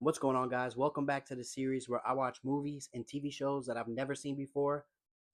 What's going on, guys? Welcome back to the series where I watch movies and TV shows that I've never seen before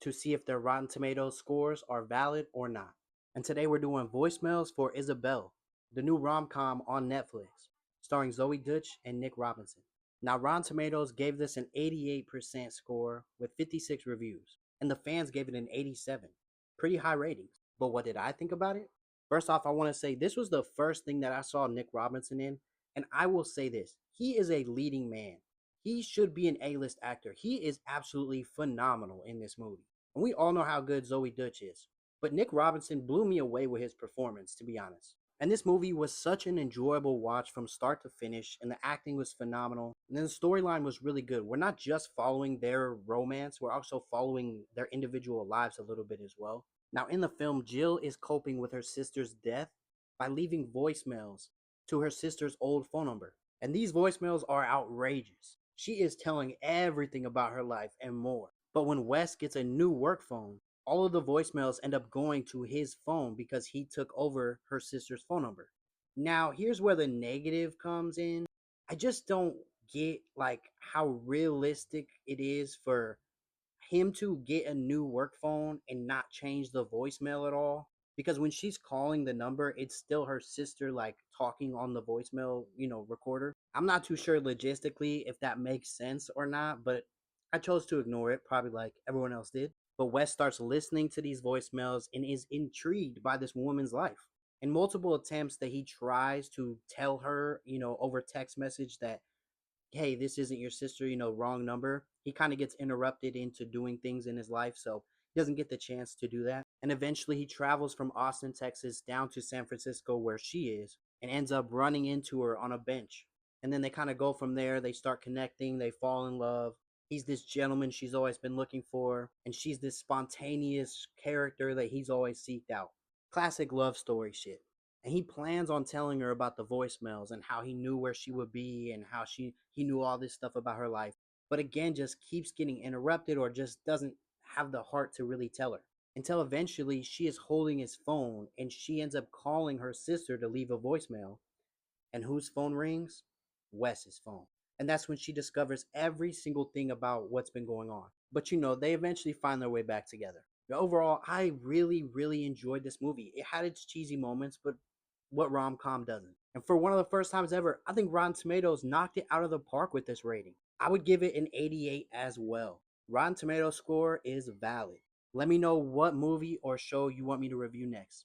to see if their Rotten Tomatoes scores are valid or not. And today we're doing voicemails for Isabelle, the new rom-com on Netflix, starring Zoe Deutch and Nick Robinson. Now, Rotten Tomatoes gave this an 88% score with 56 reviews, and the fans gave it an 87. Pretty high ratings. But what did I think about it? First off, I want to say this was the first thing that I saw Nick Robinson in, and I will say this, he is a leading man. He should be an A-list actor. He is absolutely phenomenal in this movie. And we all know how good Zoe Deutch is. But Nick Robinson blew me away with his performance, to be honest. And this movie was such an enjoyable watch from start to finish, and the acting was phenomenal. And then the storyline was really good. We're not just following their romance, we're also following their individual lives a little bit as well. Now, in the film, Jill is coping with her sister's death by leaving voicemails to her sister's old phone number. And these voicemails are outrageous. She is telling everything about her life and more. But when Wes gets a new work phone, all of the voicemails end up going to his phone because he took over her sister's phone number. Now, here's where the negative comes in. I just don't get like how realistic it is for him to get a new work phone and not change the voicemail at all, because when she's calling the number it's still her sister like talking on the voicemail, recorder. I'm not too sure logistically if that makes sense or not, but I chose to ignore it, probably like everyone else did. But Wes starts listening to these voicemails and is intrigued by this woman's life. In multiple attempts that he tries to tell her, over text message that, hey, this isn't your sister, wrong number, he kind of gets interrupted into doing things in his life, so he doesn't get the chance to do that. And eventually he travels from Austin, Texas down to San Francisco where she is and ends up running into her on a bench. And then they kind of go from there. They start connecting, they fall in love. He's this gentleman she's always been looking for, and she's this spontaneous character that he's always seeked out. Classic love story shit. And he plans on telling her about the voicemails and how he knew where she would be and how he knew all this stuff about her life, but again just keeps getting interrupted or just doesn't have the heart to really tell her, until eventually she is holding his phone and she ends up calling her sister to leave a voicemail. And whose phone rings? Wes's phone. And that's when she discovers every single thing about what's been going on. But they eventually find their way back together. Overall, I really, really enjoyed this movie. It had its cheesy moments, but what rom-com doesn't? And for one of the first times ever, I think Rotten Tomatoes knocked it out of the park with this rating. I would give it an 88 as well. Rotten Tomatoes score is valid. Let me know what movie or show you want me to review next.